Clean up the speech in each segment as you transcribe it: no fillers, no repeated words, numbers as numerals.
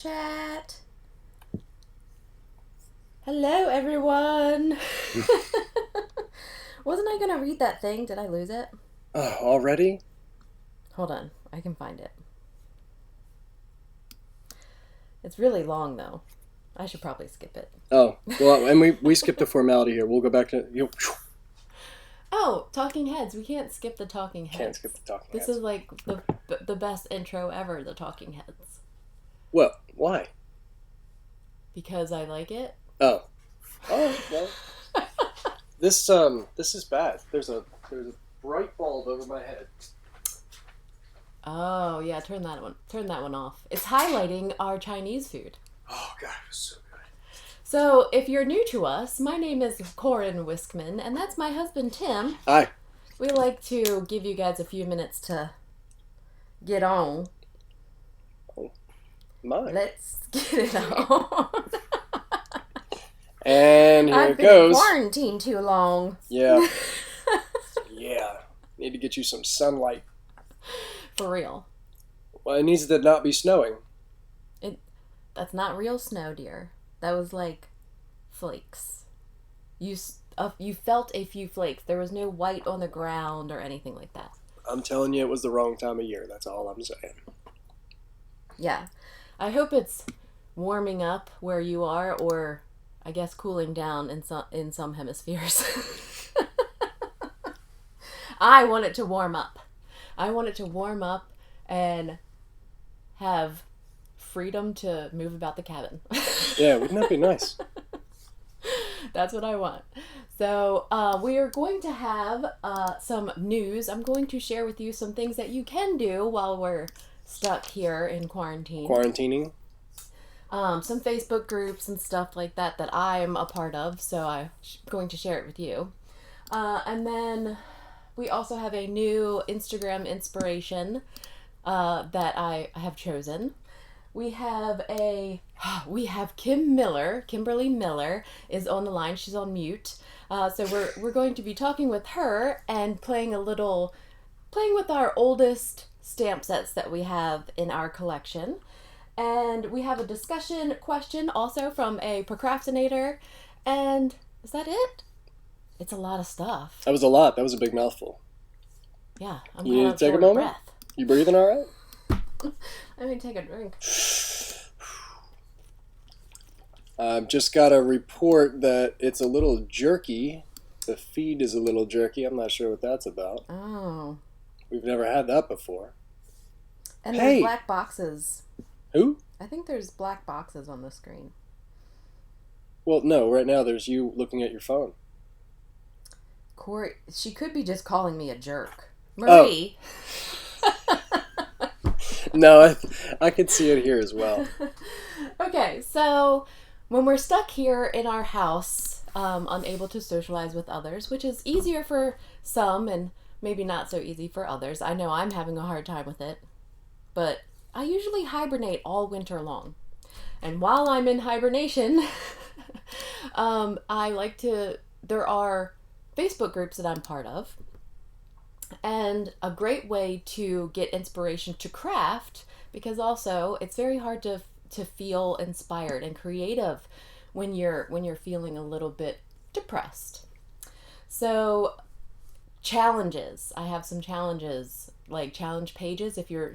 Chat. Hello, everyone. Wasn't I gonna read that thing? Did I lose it? Already? Hold on, I can find it. It's really long though. I should probably skip it. Oh, well, and we skipped a formality here. We'll go back to Oh, Talking Heads. We can't skip the Talking can't Heads. skip the talking This heads. is like the best intro ever. The Talking Heads Well, why? because I like it. Oh, all right. Well, this is bad. There's a bright bulb over my head. Oh yeah, turn that one off. It's highlighting our Chinese food. Oh God, it was so good. So, if you're new to us, my name is Corin Wiskman, and that's my husband Tim. Hi. We like to give you guys a few minutes to get on. Oh, my. Let's get it on. And here I've it been in goes. quarantine too long. Yeah, yeah. Need to get you some sunlight. For real. Well, it needs to not be snowing. That's not real snow, dear. That was like flakes. You felt a few flakes. There was no white on the ground or anything like that. I'm telling you, it was the wrong time of year. That's all I'm saying. Yeah. I hope it's warming up where you are, or I guess cooling down in some hemispheres. I want it to warm up. I want it to warm up and have freedom to move about the cabin. Yeah, wouldn't that be nice? That's what I want. So, we are going to have some news. I'm going to share with you some things that you can do while we're stuck here in quarantine. Quarantining. Some Facebook groups and stuff like that that I'm a part of, so I'm going to share it with you. And then we also have a new Instagram inspiration that I have chosen. We have Kimberly Miller is on the line. She's on mute. So we're going to be talking with her and playing with our oldest stamp sets that we have in our collection. And we have a discussion question also from a procrastinator. And is that it? It's a lot of stuff. That was a lot. That was a big mouthful. Yeah, I'm You kind need of to take a short of moment? breath. You breathing all right? Let me take a drink. I've just got a report that it's a little jerky. The feed is a little jerky. I'm not sure what that's about. Oh. We've never had that before. And Hey! there's black boxes. Who? I think there's black boxes on the screen. Well, no. Right now, there's you looking at your phone. Corey, she could be just calling me a jerk. Oh. Marie. No, I could see it here as well. Okay, so when we're stuck here in our house, unable to socialize with others, which is easier for some and maybe not so easy for others. I know I'm having a hard time with it, but I usually hibernate all winter long. And while I'm in hibernation, there are Facebook groups that I'm part of. And a great way to get inspiration to craft, because also it's very hard to feel inspired and creative when you're feeling a little bit depressed. So challenges. I have some challenges, like challenge pages. If you're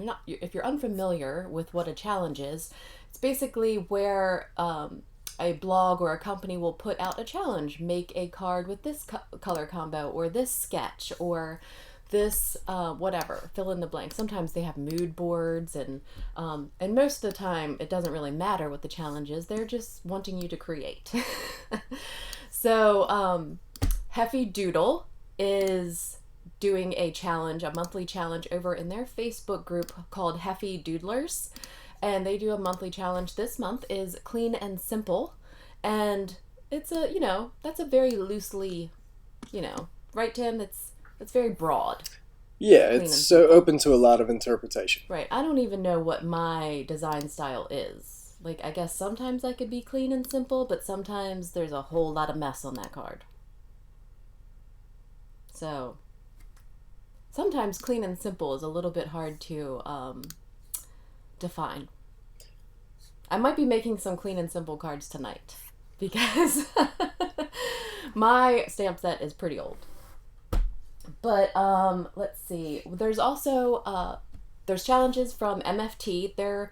unfamiliar with what a challenge is, it's basically where a blog or a company will put out a challenge. Make a card with this color combo, or this sketch, or this whatever, fill in the blank. Sometimes they have mood boards, and most of the time it doesn't really matter what the challenge is. They're just wanting you to create. So Heffy Doodle is doing a monthly challenge over in their Facebook group called Heffy Doodlers, and they do a monthly challenge. This month is Clean and Simple, and it's that's a very loosely, right, Tim? It's very broad. Yeah, Clean it's and so simple. open to a lot of interpretation. Right. I don't even know what my design style is. Like, I guess sometimes I could be clean and simple, but sometimes there's a whole lot of mess on that card. So, sometimes clean and simple is a little bit hard to define. I might be making some clean and simple cards tonight because my stamp set is pretty old. But let's see. There's also there's challenges from MFT. They're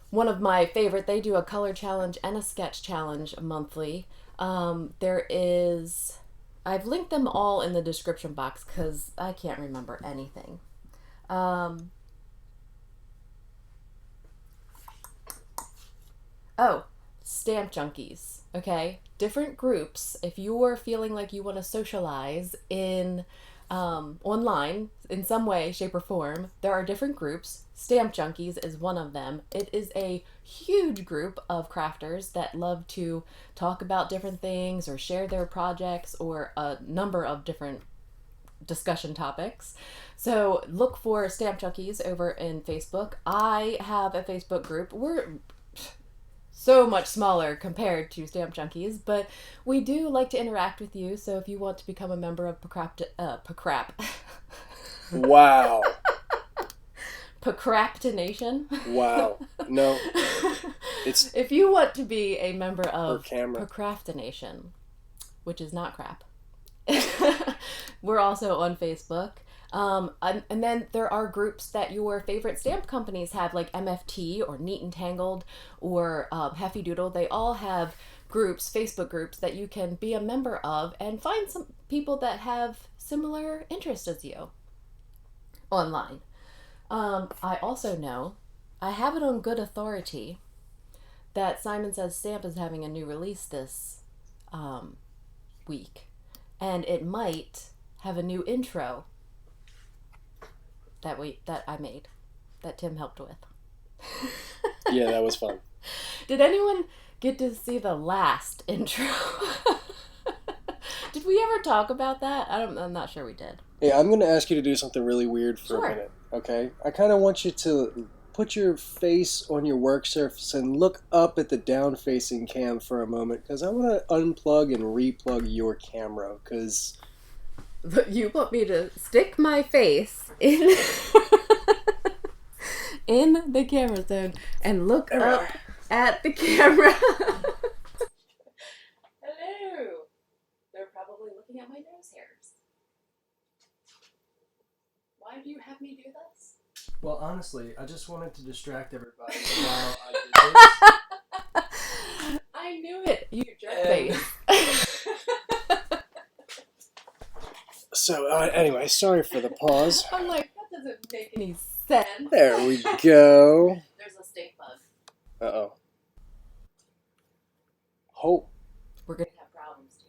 one of my favorite. They do a color challenge and a sketch challenge monthly. There is, I've linked them all in the description box because I can't remember anything. Oh, Stamp Junkies. Okay, different groups. If you are feeling like you want to socialize in online in some way, shape, or form, there are different groups. Stamp Junkies is one of them. It is a huge group of crafters that love to talk about different things or share their projects or a number of different discussion topics. So look for Stamp Junkies over in Facebook. I have a Facebook group. We're so much smaller compared to Stamp Junkies, but we do like to interact with you. So if you want to become a member of Wow. Procrastination. Wow. No. It's If you want to be a member of camera. Procrastination, which is not crap, we're also on Facebook. And then there are groups that your favorite stamp companies have, like MFT or Neat and Tangled or Hefty Doodle. They all have groups, Facebook groups, that you can be a member of and find some people that have similar interests as you online. I also know, I have it on good authority, that Simon Says Stamp is having a new release this week. And it might have a new intro that I made, that Tim helped with. Yeah, that was fun. Did anyone get to see the last intro? Did we ever talk about that? I'm not sure we did. Hey, I'm going to ask you to do something really weird for Sure. a minute, okay? I kind of want you to put your face on your work surface and look up at the down-facing cam for a moment, because I want to unplug and replug your camera, because... You want me to stick my face in in the camera zone and look up at the camera. Hello. They're probably looking at my nose hairs. Why do you have me do this? Well, honestly, I just wanted to distract everybody while I did this. I knew it, you jerk face. So, anyway, sorry for the pause. I'm like, that doesn't make any sense. There we go. There's a stink bug. Uh-oh. Hope. We're gonna have problems,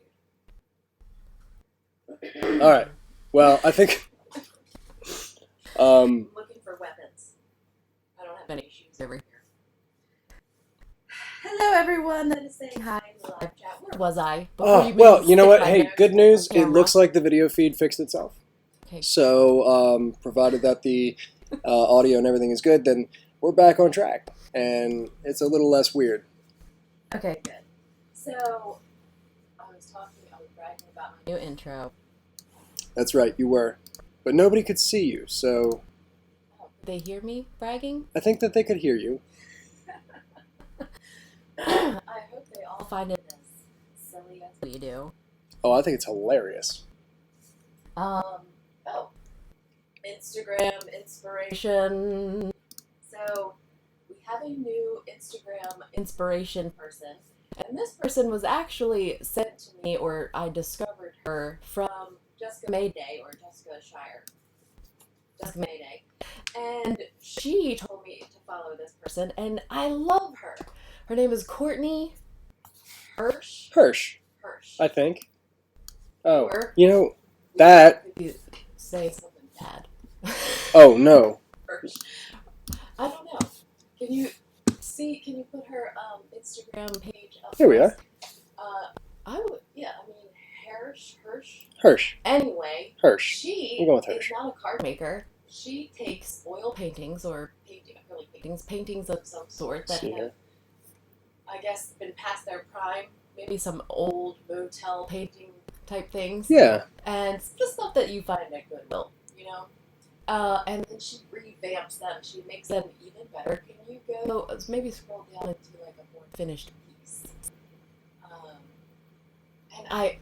All right. Well, I think... Looking for weapons. I don't have any shoes over here. Hello, everyone that is saying hi in the live chat. Where was I? Oh, well, you know what? Hey, good news. It looks like the video feed fixed itself. Okay. So, provided that the audio and everything is good, then we're back on track. And it's a little less weird. Okay, good. So, I was bragging about my new intro. That's right, you were. But nobody could see you, so... Oh, could they hear me bragging? I think that they could hear you. I hope they all find it as silly as we do. Oh, I think it's hilarious. Instagram inspiration. So, we have a new Instagram inspiration person. And this person was actually sent to me, or I discovered her from Jessica Mayday, or Jessica Shire. Jessica Mayday. And she told me to follow this person, and I love her. Her name is Courtney Hirsch. Hirsch, Hirsch. I think. Oh, Or- you know, that... You say something bad. Oh, no. Hirsch. I don't know. Can you put her Instagram page up? Here we are. I would, yeah, I mean, Hirsch. Hirsch. Anyway, Hirsch. she We'll go with is Hirsch. not a card maker. She takes oil paintings or acrylic paintings of some sort that See have, here. I guess, been past their prime. Maybe some old motel painting type things. Yeah. And the stuff that you find at Goodwill, you know? And then she revamps them. She makes them even better. Can you go maybe scroll down into like a more finished piece? And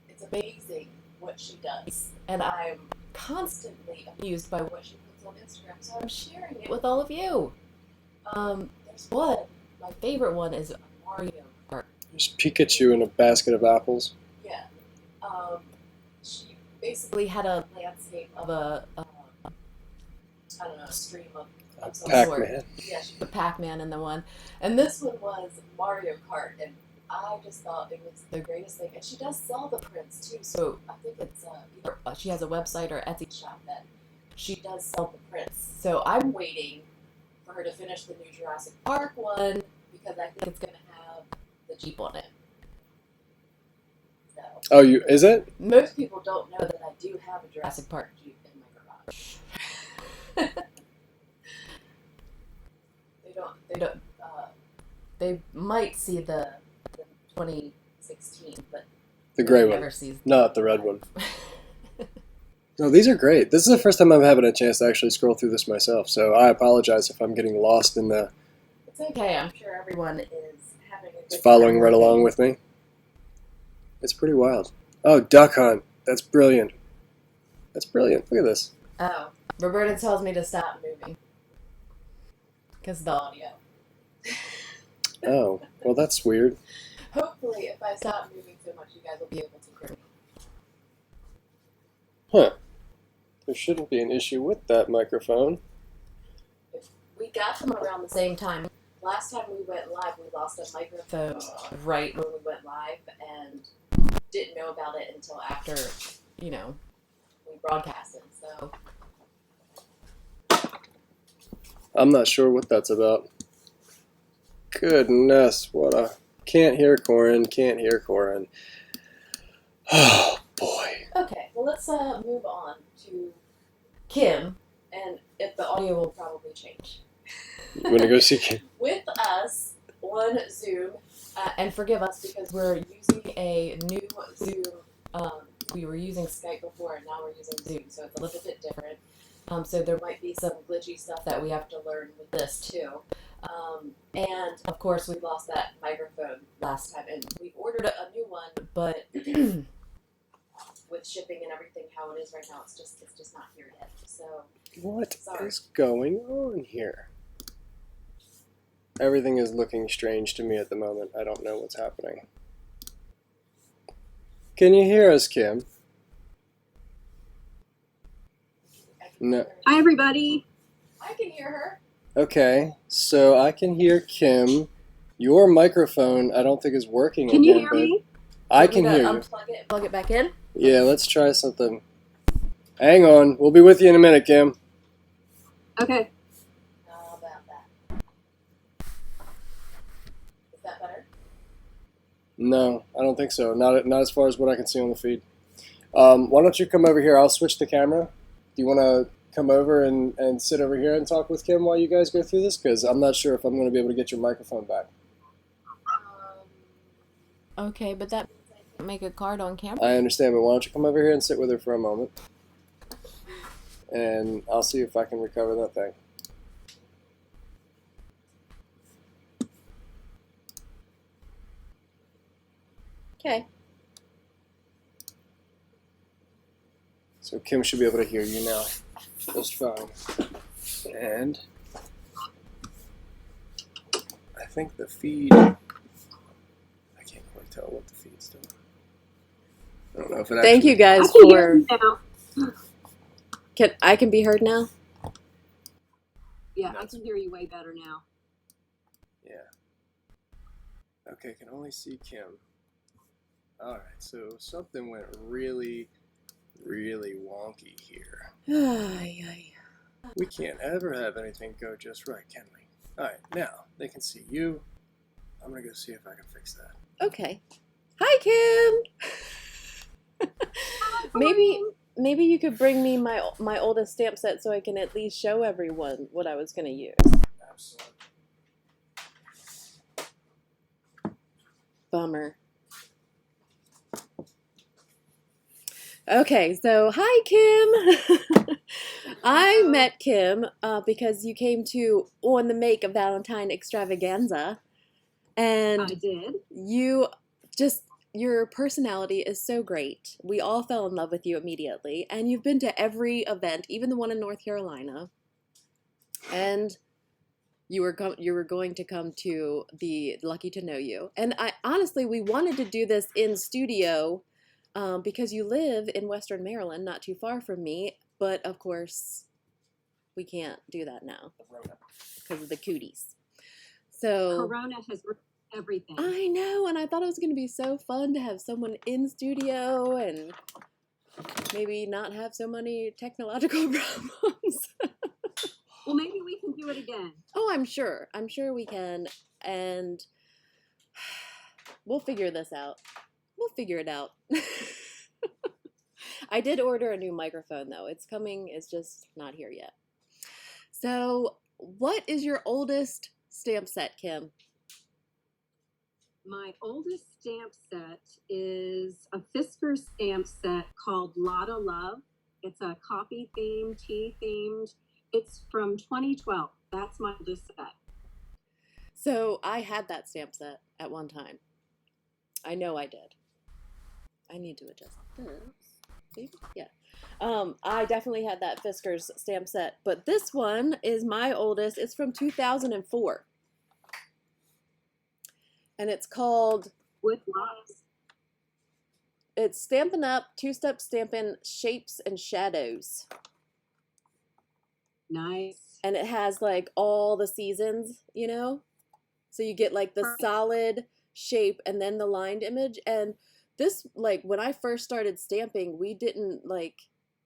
it's amazing what she does. And I'm constantly amused by what she puts on Instagram. So I'm sharing it with all of you. There's one. My favorite one is Mario Kart. There's Pikachu in a basket of apples. Yeah. She basically had a landscape of I don't know, a stream of some sort. Pac-Man. Yeah, she put Pac-Man in the one. And this one was Mario Kart. And I just thought it was the greatest thing. And she does sell the prints too. So I think it's either she has a website or Etsy shop that she does sell the prints. So I'm waiting for her to finish the new Jurassic Park one because I think it's going to have the Jeep on it. So, Oh, is it? most people don't know that I do have a Jurassic Park Jeep in my garage. They might see the 2016, but The gray never one, sees not the red one. No, these are great. This is the first time I'm having a chance to actually scroll through this myself, so I apologize if I'm getting lost in the... It's okay. I'm sure everyone is having a good following time right along with me. It's pretty wild. Oh, Duck Hunt. That's brilliant. That's brilliant. Look at this. Oh, Roberta tells me to stop moving because the audio. Oh, well, that's weird. Hopefully, if I stop moving so much, you guys will be able to hear me. Huh. There shouldn't be an issue with that microphone. We got them around the same time. Last time we went live, we lost a microphone right when we went live and didn't know about it until after, we broadcasted. So I'm not sure what that's about. Goodness, what a... Can't hear Corin, can't hear Corin. Oh, boy. okay, well let's move on to Kim, and if the audio will probably change. You want to go see Kim? With us on Zoom, and forgive us because we're using a new Zoom. We were using Skype before, and now we're using Zoom, so it's a little bit different. So there might be some glitchy stuff that we have to learn with this too. And of course, we lost that microphone last time, and we ordered a new one, but with shipping and everything how it is right now, it's just not here yet. So What sorry. is going on here? Everything is looking strange to me at the moment. I don't know what's happening. Can you hear us, Kim? No. Hi, everybody. I can hear her. Okay, so I can hear Kim. Your microphone, I don't think is working Can you again, hear but me? I can hear you. Unplug it, plug it back in. Yeah, let's try something. Hang on, we'll be with you in a minute, Kim. Okay. How about that? Is that better? No, I don't think so. Not as far as what I can see on the feed. Why don't you come over here? I'll switch the camera. Do you want to come over and sit over here and talk with Kim while you guys go through this? Because I'm not sure if I'm going to be able to get your microphone back. Okay, but that make a card on camera. I understand, but why don't you come over here and sit with her for a moment? And I'll see if I can recover that thing. Okay. So Kim should be able to hear you now just fine. And I think the feed... I can't quite tell what the feed's doing. I don't know if it Thank you actually... I guys can hear for. you now. I can be heard now. Yeah, I can hear you way better now. Yeah. Okay, can only see Kim. Alright, so something went really, really wonky here. We can't ever have anything go just right, can we? Alright, now they can see you. I'm gonna go see if I can fix that. Okay. Hi, Kim. Maybe you could bring me my oldest stamp set so I can at least show everyone what I was gonna use. Absolutely. Bummer. Okay, so hi, Kim. I met Kim because you came to On the Make a Valentine extravaganza, and I did. you just your personality is so great. We all fell in love with you immediately, and you've been to every event, even the one in North Carolina. And you were going to come to the Lucky to Know You. And I honestly, we wanted to do this in studio because you live in Western Maryland, not too far from me. But of course, we can't do that now because of the cooties. So Corona has ruined everything. I know, and I thought it was going to be so fun to have someone in studio and maybe not have so many technological problems. Well, maybe we can do it again. Oh, I'm sure. I'm sure we can. And we'll figure this out. We'll figure it out. I did order a new microphone, though. It's coming. It's just not here yet. So, what is your oldest stamp set, Kim? My oldest stamp set is a Fisker stamp set called Lot of Love. It's a coffee themed, tea themed. It's from 2012. That's my oldest set. So I had that stamp set at one time. I know I did. I need to adjust this. See? Yeah. I definitely had that Fisker's stamp set, but this one is my oldest. It's from 2004. And it's called With lots. It's Stampin' Up! Two-Step Stampin' Shapes and Shadows. Nice. And it has like all the seasons, you know? So you get like the solid shape and then the lined image. And this, like, when I first started stamping, we didn't like,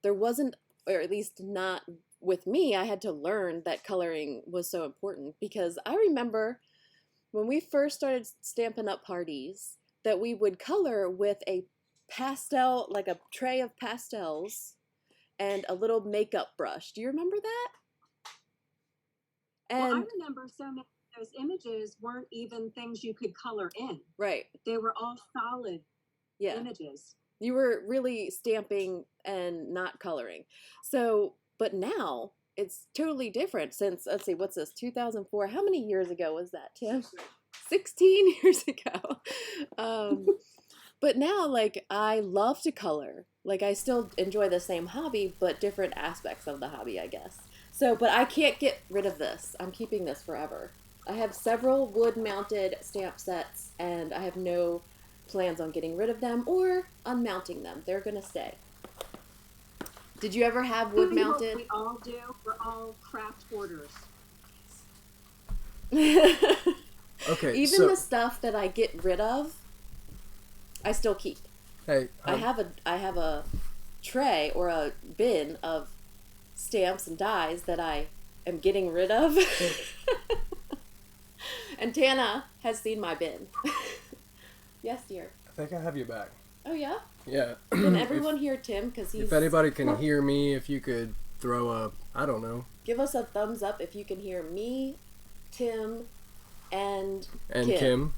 there wasn't, or at least not with me, I had to learn that coloring was so important because I remember when we first started Stampin' Up! Parties that we would color with a pastel, like a tray of pastels and a little makeup brush. Do you remember that? And well, I remember so many of those images weren't even things you could color in. right. They were all solid images. You were really stamping and not coloring. So, but now it's totally different since, let's see, what's this, 2004? How many years ago was that, Tim? 16 years ago. But now, like, I love to color. Like, I still enjoy the same hobby, but different aspects of the hobby, I guess. So, but I can't get rid of this. I'm keeping this forever. I have several wood-mounted stamp sets, and I have no plans on getting rid of them or unmounting them. They're going to stay. Did you ever have wood-mounted? We all do. We're all craft hoarders. Okay, Even so, the stuff that I get rid of, I still keep. hey, I have a tray or a bin of stamps and dies that I am getting rid of. And Tana has seen my bin. Yes, dear. I think I have you back. Oh, yeah? Yeah. Can everyone hear Tim? Because he's... If anybody can hear me, if you could throw a, I don't know. Give us a thumbs up if you can hear me, Tim, and Kim.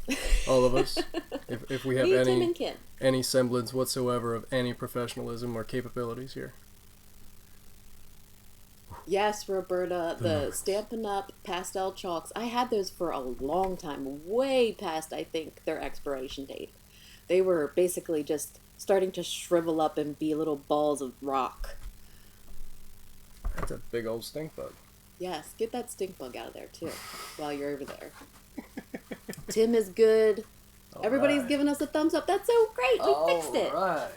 All of us. If we have me, Tim, and Kim. any semblance whatsoever of any professionalism or capabilities here. Yes, Roberta, the Stampin' Up! Pastel chalks. I had those for a long time, way past, I think, their expiration date. They were basically just starting to shrivel up and be little balls of rock. That's a big old stink bug. Yes, get that stink bug out of there, too, while you're over there. Tim is good. Everybody's giving us a thumbs up. That's so great. We fixed it. All right.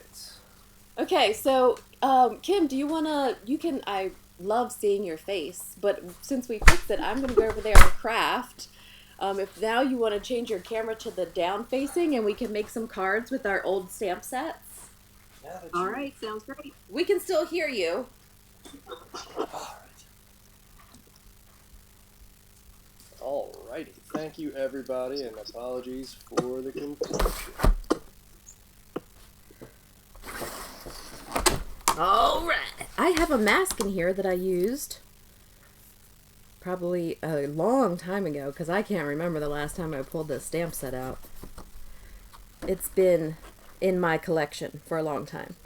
Okay, so, Kim, do you want to... I love seeing your face, but since we fixed it, I'm going to go over there and craft. If now you want to change your camera to the down facing and we can make some cards with our old stamp sets. All right, sounds great. We can still hear you. Alrighty. Thank you, everybody, and apologies for the confusion. All right. I have a mask in here that I used probably a long time ago because I can't remember the last time I pulled this stamp set out. It's been in my collection for a long time.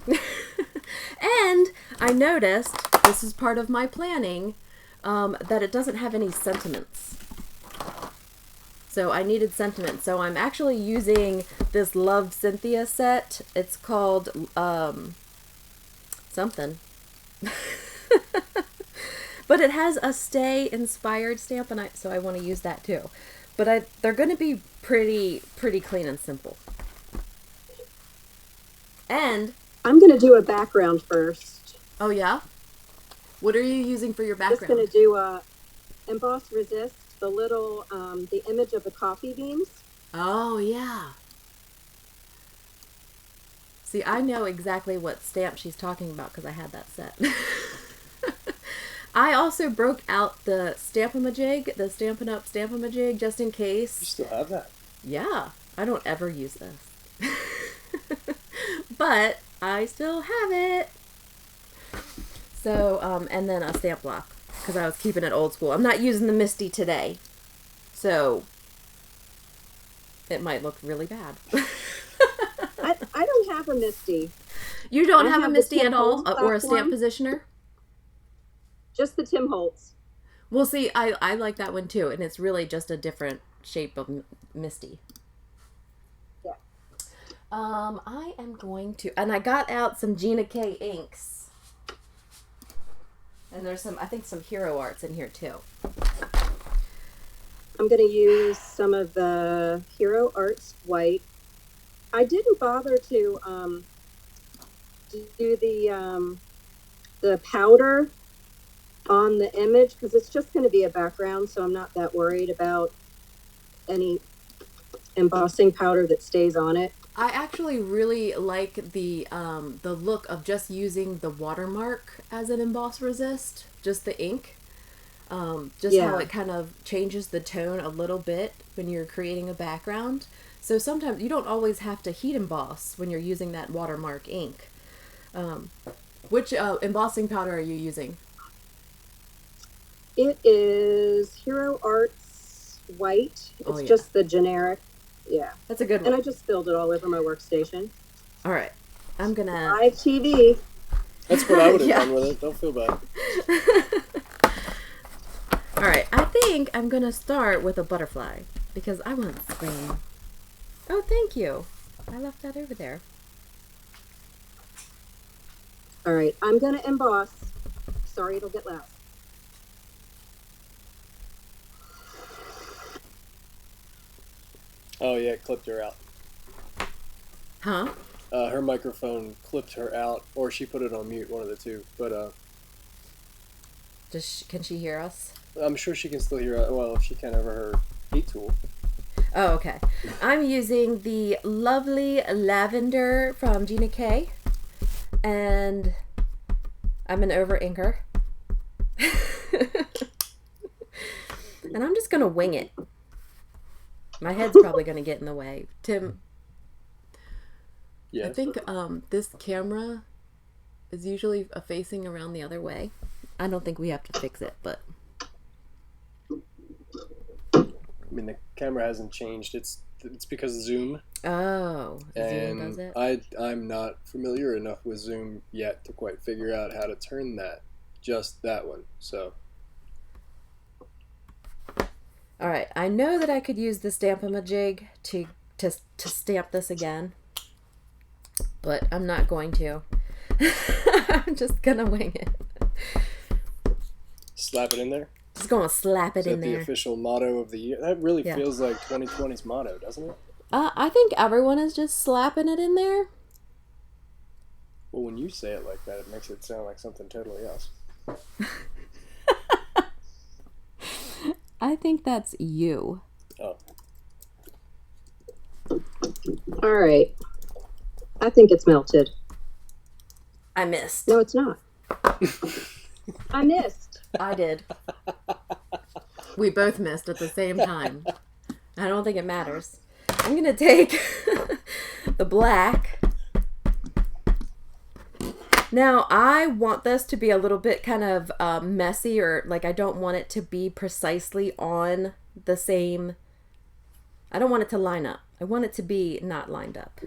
And I noticed this is part of my planning, that it doesn't have any sentiments. So I needed sentiment. So I'm actually using this Love Cynthia set. It's called something. But it has a Stay inspired stamp, and so I want to use that too. But they're going to be pretty clean and simple. And I'm going to do a background first. oh yeah? What are you using for your background? Just going to do a Emboss Resist, the little, the image of the coffee beans. Oh, yeah. See, I know exactly what stamp she's talking about because I had that set. I also broke out the Stamp-A-Ma-Jig, the Stampin' Up! Stamp-A-Ma-Jig, just in case. You still have that? Yeah, I don't ever use this. But I still have it. So, and then a stamp block because I was keeping it old school. I'm not using the Misty today. So, it might look really bad. I don't have a Misty. You don't I have a have the Misty Tim at all? Holtz Or a stamp platform. positioner? Just the Tim Holtz. Well, see, I like that one too. And it's really just a different shape of Misty. Yeah. I am going to... And I got out some Gina K inks. And there's some, I think, some Hero Arts in here too. I'm going to use some of the Hero Arts white. I didn't bother to do the powder on the image because it's just going to be a background, so I'm not that worried about any embossing powder that stays on it. I actually really like the look of just using the watermark as an emboss resist, just the ink. Just how it kind of changes the tone a little bit when you're creating a background. So sometimes you don't always have to heat emboss when you're using that watermark ink. Which embossing powder are you using? It is Hero Arts white. It's just the generic. Yeah. That's a good one. And I just spilled it all over my workstation. All right. I'm going to... Live TV. That's what I would have Yeah. done with it. Don't feel bad. All right. I think I'm going to start with a butterfly because I want spring. Oh, thank you. I left that over there. All right. I'm going to emboss. Sorry, it'll get loud. Oh, yeah, it clipped her out. Huh? Her microphone clipped her out, or she put it on mute, one of the two. But Can she hear us? I'm sure she can still hear us. Well, if she can over her heat tool. Oh, okay. I'm using the lovely lavender from Gina K. And I'm an over inker. And I'm just going to wing it. My head's probably going to get in the way. Tim, Yes. I think this camera is usually facing around the other way. I don't think we have to fix it, but... I mean, the camera hasn't changed. It's because of Zoom. Oh, Zoom And does it? I'm not familiar enough with Zoom yet to quite figure out how to turn just that one. So... All right, I know that I could use the Stamp-A-Ma-Jig to stamp this again, but I'm not going to. I'm just gonna wing it. Slap it in there. Just gonna slap it Is that in the there. official motto of the year? That really Yeah. feels like 2020's motto, doesn't it? I think everyone is just slapping it in there. Well, when you say it like that, it makes it sound like something totally else. I think that's you. Oh. All right. I think it's melted. I missed. No, it's not. I missed. I did. We both missed at the same time. I don't think it matters. I'm gonna take the black. Now, I want this to be a little bit kind of messy, or like I don't want it to be precisely on the same. I don't want it to line up. I want it to be not lined up.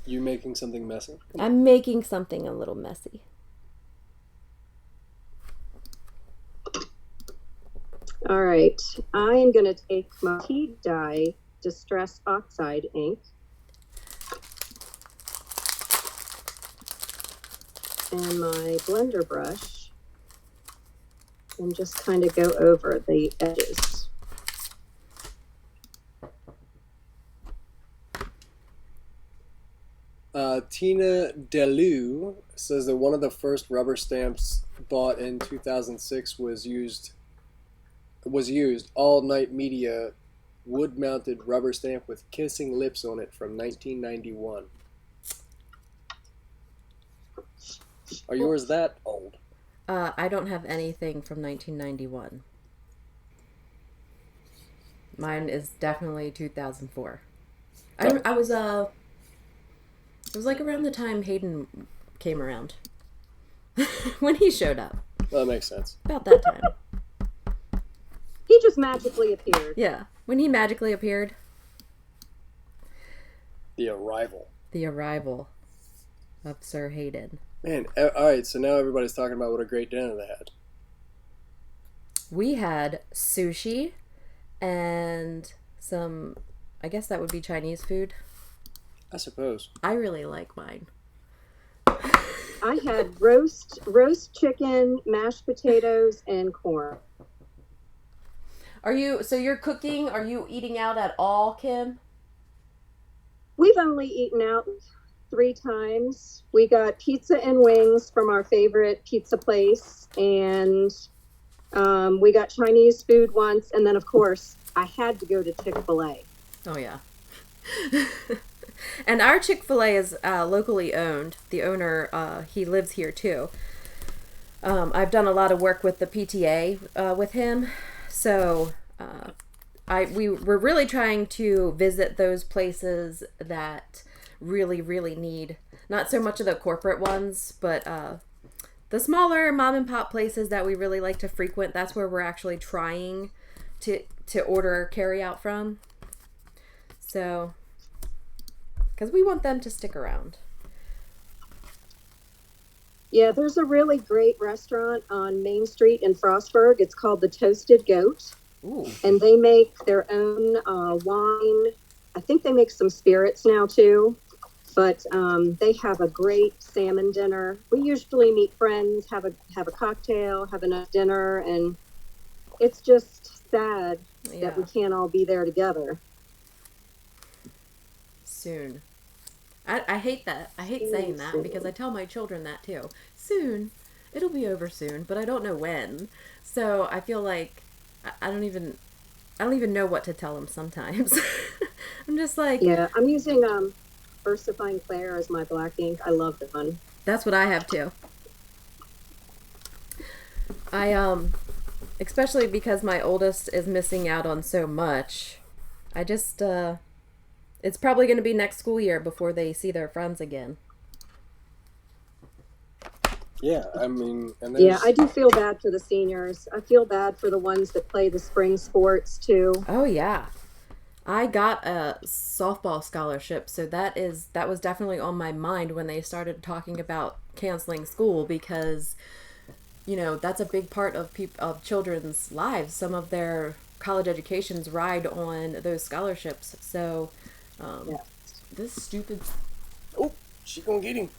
You making something messy? I'm making something a little messy. All right. I am going to take my tea dye Distress Oxide ink and my blender brush and just kind of go over the edges. Tina Delu says that one of the first rubber stamps bought in 2006 was used All Night Media wood-mounted rubber stamp with kissing lips on it from 1991. Are yours that old? I don't have anything from 1991. Mine is definitely 2004. I was it was like around the time Hayden came around. When he showed up. Well, that makes sense. About that time. He just magically appeared. Yeah. When he magically appeared. The arrival. The arrival of Sir Hayden. Man, alright, so now everybody's talking about what a great dinner they had. We had sushi and some, I guess that would be Chinese food. I suppose. I really like mine. I had roast chicken, mashed potatoes, and corn. So you're cooking? Are you eating out at all, Kim? We've only eaten out 3 times. We got pizza and wings from our favorite pizza place, and we got Chinese food once, and then of course I had to go to Chick-fil-A. Oh yeah. And our Chick-fil-A is locally owned. The owner, he lives here too. I've done a lot of work with the PTA with him, so we're really trying to visit those places that really, really need, not so much of the corporate ones, but the smaller mom and pop places that we really like to frequent. That's where we're actually trying to order carry out from. So, because we want them to stick around. Yeah, there's a really great restaurant on Main Street in Frostburg. It's called the Toasted Goat. Ooh. And they make their own wine. I think they make some spirits now too. But they have a great salmon dinner. We usually meet friends, have a cocktail, have enough dinner, and it's just sad that we can't all be there together. Soon. I hate that. I hate saying that because I tell my children that too. Soon. It'll be over soon, but I don't know when. So I feel like I don't even know what to tell them sometimes. I'm just like... Yeah, I'm using VersaFine Clair as my black ink. I love the one. That's what I have too. Especially because my oldest is missing out on so much. I just, it's probably going to be next school year before they see their friends again. Yeah, I mean, and yeah, I do feel bad for the seniors. I feel bad for the ones that play the spring sports too. Oh yeah, I got a softball scholarship, so that was definitely on my mind when they started talking about canceling school, because you know that's a big part of children's lives. Some of their college educations ride on those scholarships. So, this stupid. Oh, she gonna get him.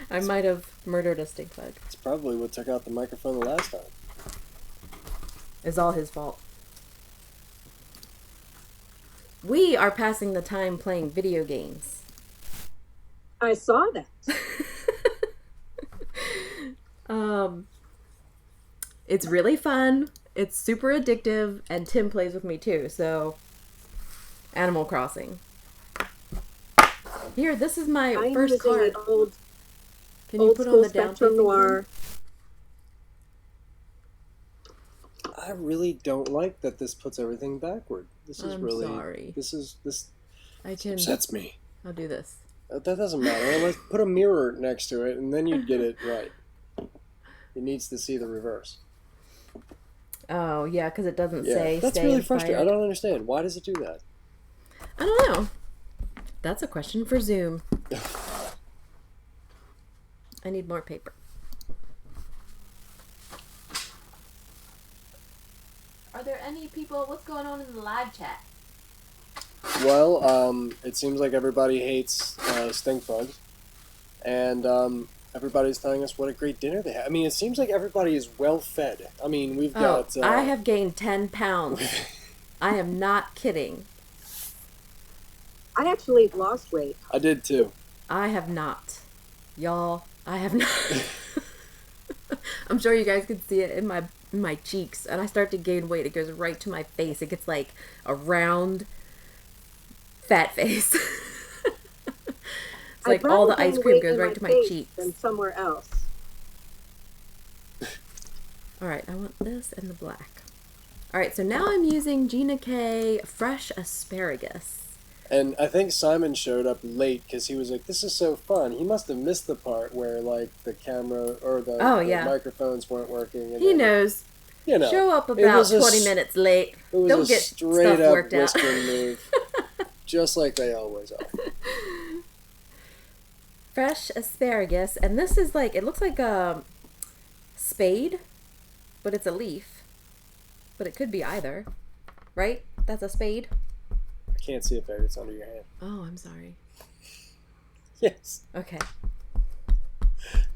I might have murdered a stink bug. It's probably what took out the microphone the last time. It's all his fault. We are passing the time playing video games. I saw that. It's really fun. It's super addictive, and Tim plays with me too. So, Animal Crossing. Here, this is my first card. Can you put on the down Spectrum Noir? I really don't like that this puts everything backward. This is sorry. This I can upsets me. I'll do this. That doesn't matter. Let's put a mirror next to it, and then you'd get it right. It needs to see the reverse. Oh yeah, because it doesn't say. That's really frustrating. I don't understand. Why does it do that? I don't know. That's a question for Zoom. I need more paper. Are there any people? What's going on in the live chat? Well, it seems like everybody hates stink bugs, and everybody's telling us what a great dinner they had. I mean, it seems like everybody is well fed. I mean, we've got. I have gained 10 pounds. I am not kidding. I actually lost weight. I did too. I have not. Y'all, I have not. I'm sure you guys can see it in my cheeks. And I start to gain weight. It goes right to my face. It gets like a round, fat face. It's like all the ice cream goes right to my cheeks. And somewhere else. Alright, I want this and the black. Alright, so now I'm using Gina K Fresh Asparagus. And I think Simon showed up late because he was like, "This is so fun." He must have missed the part where like the camera or the microphones weren't working. And he knows. You know, show up about 20 minutes late. It was Don't a get straight stuff up worked out. whiskering move, just like they always are. Fresh asparagus, and this is like, it looks like a spade, but it's a leaf. But it could be either, right? That's a spade. I can't see it there. It's under your hand. Oh, I'm sorry. Yes. Okay.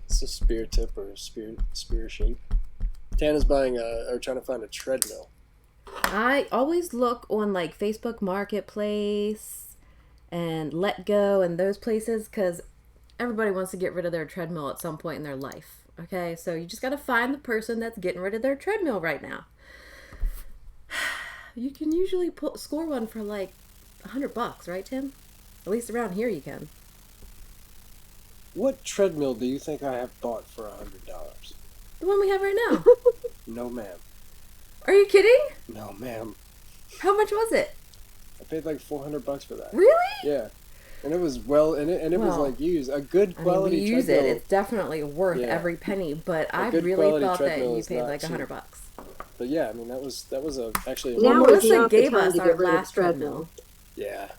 It's a spear tip or a spear shape. Tana's trying to find a treadmill. I always look on like Facebook Marketplace and Let Go and those places because everybody wants to get rid of their treadmill at some point in their life. Okay, so you just got to find the person that's getting rid of their treadmill right now. You can usually score one for like $100, right, Tim? At least around here you can. What treadmill do you think I have bought for $100? The one we have right now. No, ma'am. Are you kidding? No, ma'am. How much was it? I paid like $400 for that. Really? Yeah. And it was it was like used. A good quality treadmill. We use it. It's definitely worth every penny, but I really thought that you paid like $100. But yeah, I mean that was actually a now Melissa gave us our last treadmill. Yeah.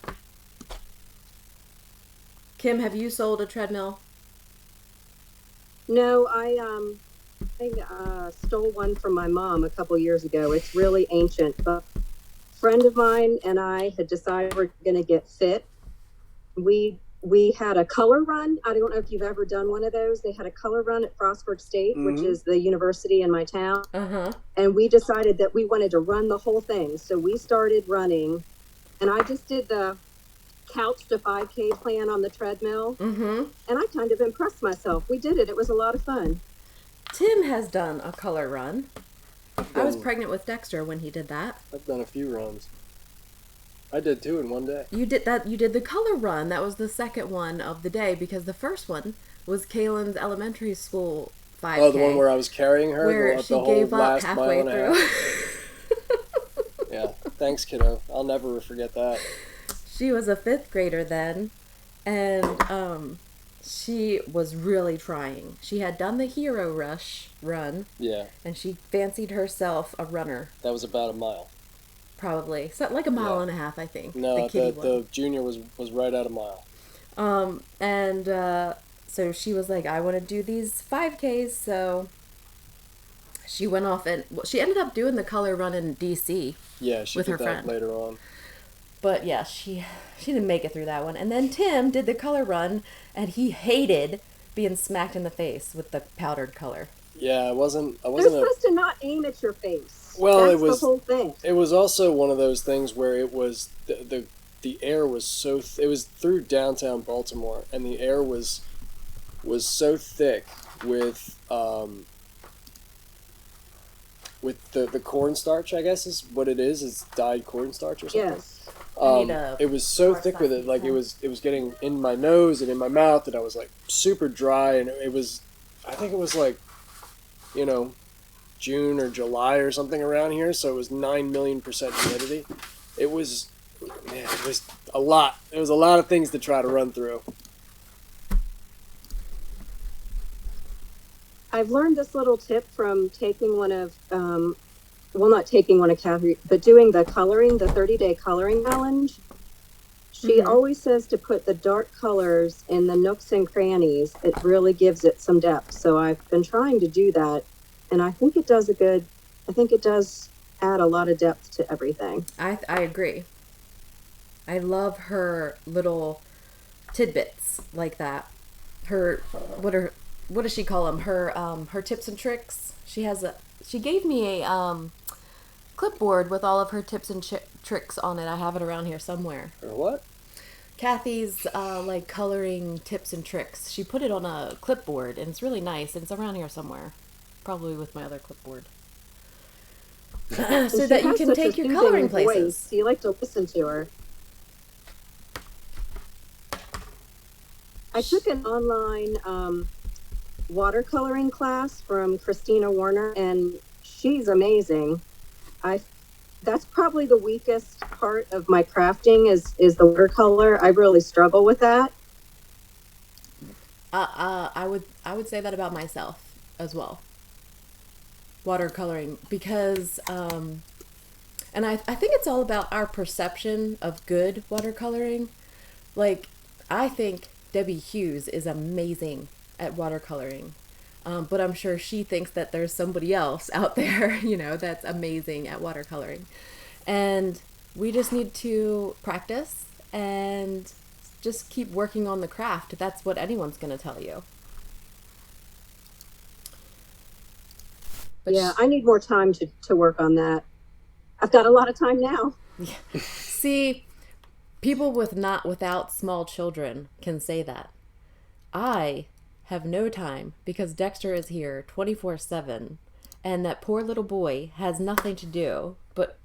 Kim, have you sold a treadmill? No, I stole one from my mom a couple years ago. It's really ancient, but a friend of mine and I had decided we're going to get fit. We had a color run. I don't know if you've ever done one of those. They had a color run at Frostburg State, which is the university in my town. And we decided that we wanted to run the whole thing. So we started running, and I just did the couch to 5K plan on the treadmill. And I kind of impressed myself. We did it. It was a lot of fun. Tim has done a color run. I was pregnant with Dexter when he did that. I've done a few runs. I did two in one day. You did that. You did the color run. That was the second one of the day because the first one was Kaylin's elementary school 5K. Oh, the one where I was carrying her where she gave up halfway through. Yeah, thanks, kiddo. I'll never forget that. She was a 5th grader then, and she was really trying. She had done the Hero Rush run. Yeah. And she fancied herself a runner. That was about a mile. Probably. So like a mile and a half, I think. No, the junior was right at a mile. So she was like, I want to do these 5Ks, so she went off and she ended up doing the color run in DC. Yeah, she with did her that friend later on. But yeah, she didn't make it through that one. And then Tim did the color run, and he hated being smacked in the face with the powdered color. Yeah, I wasn't. They're supposed to not aim at your face. Well, That's it was the whole thing. It was also one of those things where it was the air was so it was through downtown Baltimore, and the air was so thick with the cornstarch, I guess is what it is. It's dyed cornstarch or something. Yes. It was so thick with it, like it was getting in my nose and in my mouth, and I was like super dry, and it was, I think it was like, June or July or something around here, so it was 9,000,000% humidity. It was a lot. It was a lot of things to try to run through. I've learned this little tip from taking one of, not taking one of Kathy, but doing the 30-day coloring challenge. She always says to put the dark colors in the nooks and crannies. It really gives it some depth. So I've been trying to do that, and I think it does add a lot of depth to everything. I agree. I love her little tidbits like that. Her what does she call them? Her tips and tricks. She gave me a clipboard with all of her tips and tricks on it. I have it around here somewhere. Or what? Kathy's like coloring tips and tricks. She put it on a clipboard and it's really nice. And it's around here somewhere, probably with my other clipboard. So that you can take your coloring places. So you like to listen to her. I took an online watercoloring class from Christina Warner, and she's amazing. That's probably the weakest part of my crafting is the watercolor. I really struggle with that. I would say that about myself as well. Watercoloring, because and I think it's all about our perception of good watercoloring. Like, I think Debbie Hughes is amazing at watercoloring, but I'm sure she thinks that there's somebody else out there, that's amazing at watercoloring. And we just need to practice and just keep working on the craft. That's what anyone's going to tell you. But yeah, I need more time to work on that. I've got a lot of time now. See, people without small children can say that. I have no time because Dexter is here 24/7, and that poor little boy has nothing to do but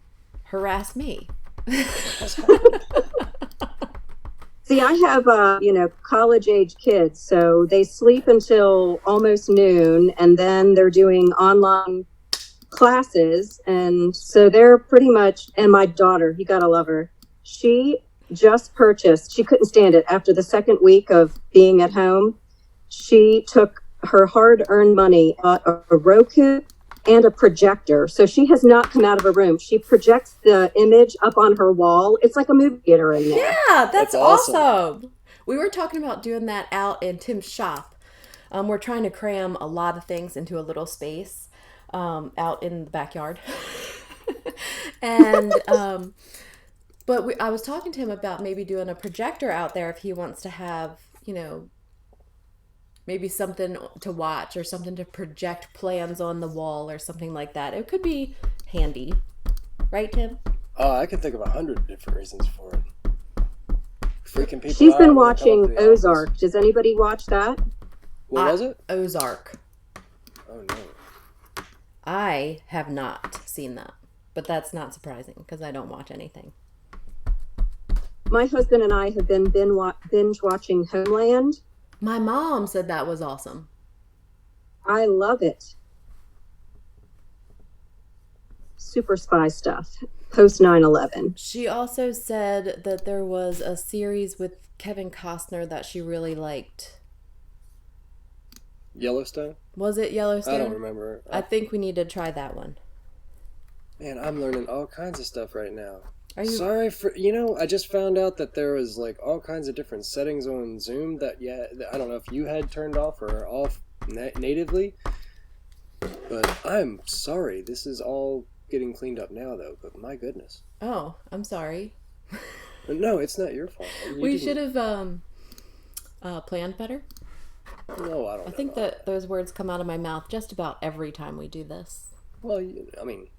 harass me. See, I have, college age kids, so they sleep until almost noon, and then they're doing online classes. And so they're pretty much, and my daughter, you gotta love her. She just purchased, she couldn't stand it after the second week of being at home. She took her hard-earned money, a Roku and a projector. So she has not come out of her room. She projects the image up on her wall. It's like a movie theater in there. Yeah, that's awesome. We were talking about doing that out in Tim's shop. We're trying to cram a lot of things into a little space out in the backyard. And but I was talking to him about maybe doing a projector out there if he wants to have, maybe something to watch or something to project plans on the wall or something like that. It could be handy. Right, Tim? I can think of 100 different reasons for it. Freaking people. She's been watching Ozark. Office. Does anybody watch that? What was it? Ozark. Oh, no. I have not seen that, but that's not surprising because I don't watch anything. My husband and I have been binge watching Homeland. My mom said that was awesome. I love it. Super spy stuff. Post 9/11. She also said that there was a series with Kevin Costner that she really liked. Yellowstone? Was it Yellowstone? I don't remember. I think we need to try that one. Man, I'm learning all kinds of stuff right now. Are you... Sorry for, I just found out that there was like all kinds of different settings on Zoom that, I don't know if you had turned off or off natively, but I'm sorry. This is all getting cleaned up now though, but my goodness. Oh, I'm sorry. No, it's not your fault. We should have planned better. No, I don't know. I think that those words come out of my mouth just about every time we do this. Well, I mean,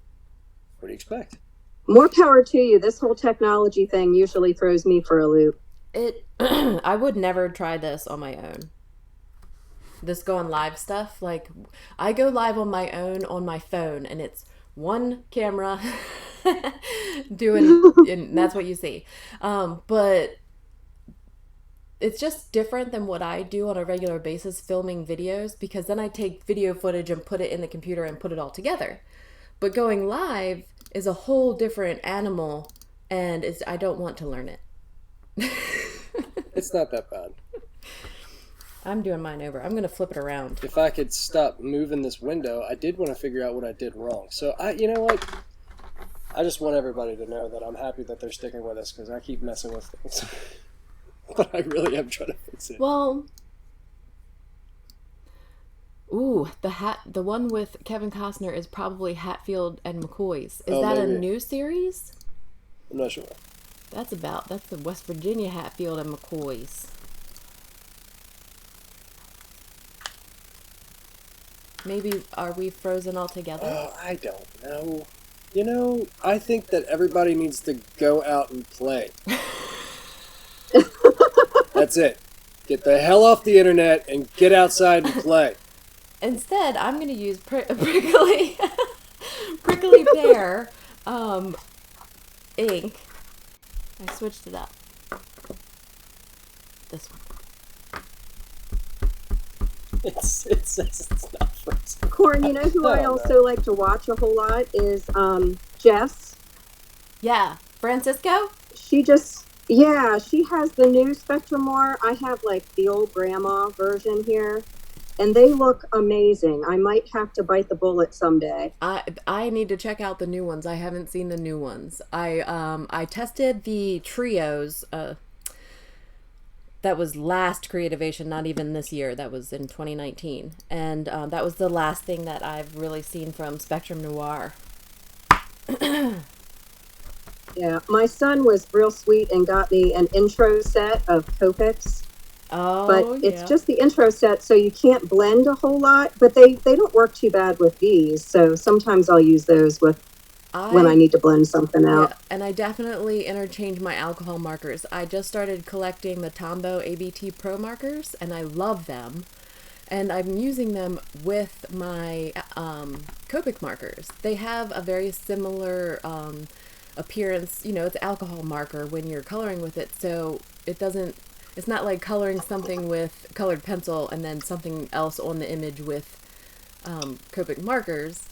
what do you expect? More power to you. This whole technology thing usually throws me for a loop. I would never try this on my own. This going live stuff, like I go live on my own on my phone, and it's one camera doing, and that's what you see. But it's just different than what I do on a regular basis, filming videos, because then I take video footage and put it in the computer and put it all together. But going live is a whole different animal, and I don't want to learn it. It's not that bad. I'm doing mine over. I'm going to flip it around. If I could stop moving this window, I did want to figure out what I did wrong. So, you know what? I just want everybody to know that I'm happy that they're sticking with us, because I keep messing with things. But I really am trying to fix it. Well, Ooh, the one with Kevin Costner is probably Hatfield and McCoy's. Is Oh, that a maybe. new series? I'm not sure. That's the West Virginia Hatfield and McCoy's. Maybe are we frozen altogether? I don't know. You know, I think that everybody needs to go out and play. That's it. Get the hell off the internet and get outside and play. Instead, I'm going to use prickly prickly pear ink. I switched it up. This one. It says it's not frozen. Corn, you know who I Oh, also like to watch a whole lot is Jess. Yeah, Francisco? She has the new Spectrumore. I have like the old grandma version here, and they look amazing. I might have to bite the bullet someday. I need to check out the new ones. I haven't seen the new ones. I tested the trios. That was last Creativation, not even this year. That was in 2019, and that was the last thing that I've really seen from Spectrum Noir. Yeah, my son was real sweet and got me an intro set of Copics. Oh, But it's yeah. just the intro set, so you can't blend a whole lot. But they don't work too bad with these, so sometimes I'll use those when I need to blend something out. Yeah, and I definitely interchange my alcohol markers. I just started collecting the Tombow ABT Pro markers, and I love them. And I'm using them with my Copic markers. They have a very similar appearance. You know, it's alcohol marker when you're coloring with it, so it's not like coloring something with colored pencil and then something else on the image with Copic markers.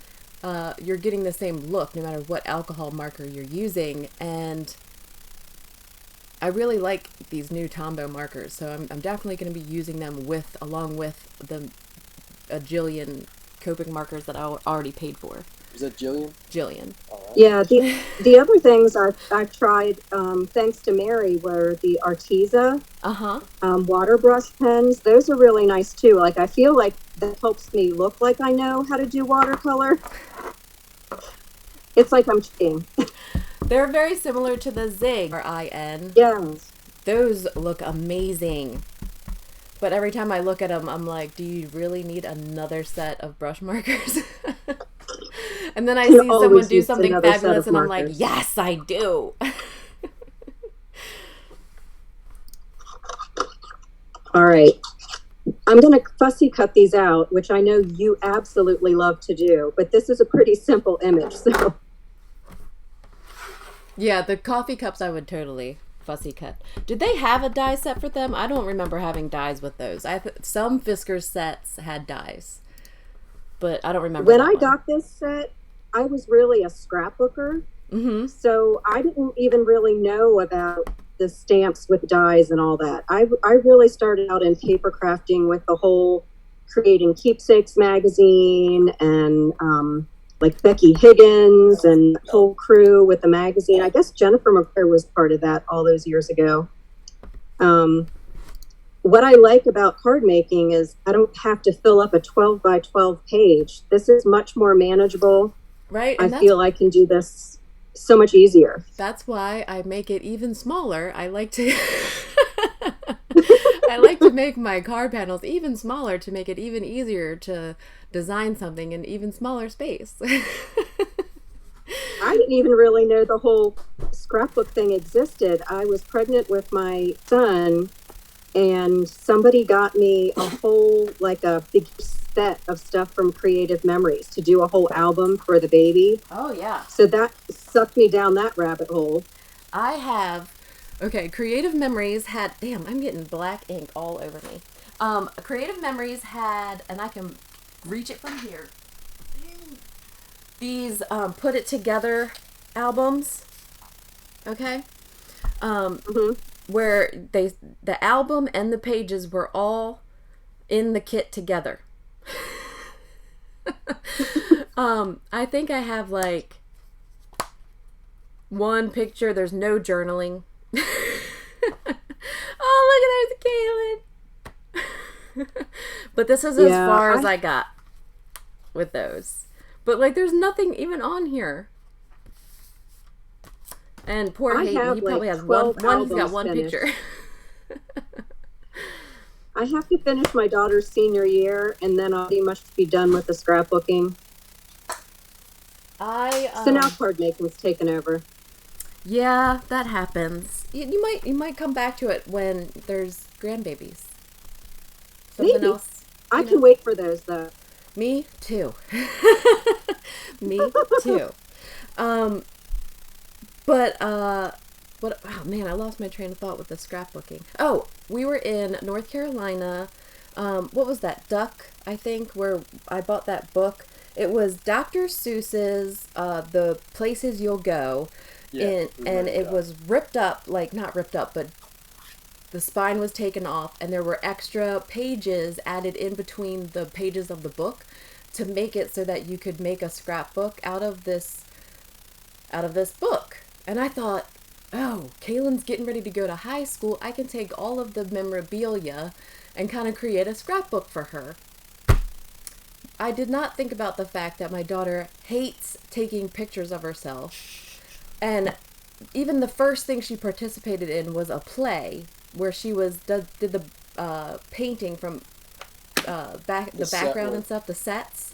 You're getting the same look no matter what alcohol marker you're using, and I really like these new Tombow markers, so I'm definitely going to be using them along with a Jillian Copic markers that I already paid for. Is that Jillian? Jillian. All right. Yeah, the other things I've tried, thanks to Mary, were the Arteza water brush pens. Those are really nice too. Like, I feel like that helps me look like I know how to do watercolor. It's like I'm cheating. They're very similar to the Zig RIN. Yeah. Those look amazing. But every time I look at them, I'm like, do you really need another set of brush markers? And then I see someone do something fabulous and I'm like, yes, I do. All right. I'm going to fussy cut these out, which I know you absolutely love to do, but this is a pretty simple image. So yeah, the coffee cups I would totally fussy cut. Did they have a die set for them? I don't remember having dies with those. Some Fiskars sets had dies, but I don't remember. When I got this set, I was really a scrapbooker. Mm-hmm. So I didn't even really know about the stamps with dies and all that. I really started out in paper crafting with the whole creating Keepsakes magazine and like Becky Higgins and the whole crew with the magazine. I guess Jennifer McClure was part of that all those years ago. What I like about card making is I don't have to fill up a 12 by 12 page. This is much more manageable. Right. I feel I can do this so much easier. That's why I make it even smaller. I like to I like to make my card panels even smaller to make it even easier to design something in even smaller space. I didn't even really know the whole scrapbook thing existed. I was pregnant with my son, and somebody got me a whole, like a big set of stuff from Creative Memories to do a whole album for the baby. Oh, yeah. So that sucked me down that rabbit hole. Creative Memories had, damn, I'm getting black ink all over me. Creative Memories had, and I can reach it from here, these put it together albums, okay? Where the album and the pages were all in the kit together. I think I have like one picture. There's no journaling. Oh, look at there's Kaylin. But this is as far as I got with those. But like, there's nothing even on here. And poor Hayden, he probably has one. He's got one picture. I have to finish my daughter's senior year, and then I'll pretty much be done with the scrapbooking. So now card making's taken over. Yeah, that happens. You might come back to it when there's grandbabies. Something Maybe. Else. I can wait for those though. Me too. Me too. But what? Oh man, I lost my train of thought with the scrapbooking. Oh, we were in North Carolina. What was that? Duck, I think, where I bought that book. It was Dr. Seuss's The Places You'll Go. Yeah, and it was ripped up, like not ripped up, but the spine was taken off, and there were extra pages added in between the pages of the book to make it so that you could make a scrapbook out of this book. And I thought, oh, Kaylin's getting ready to go to high school. I can take all of the memorabilia and kind of create a scrapbook for her. I did not think about the fact that my daughter hates taking pictures of herself. And even the first thing she participated in was a play where she did the painting from the background and stuff, the sets.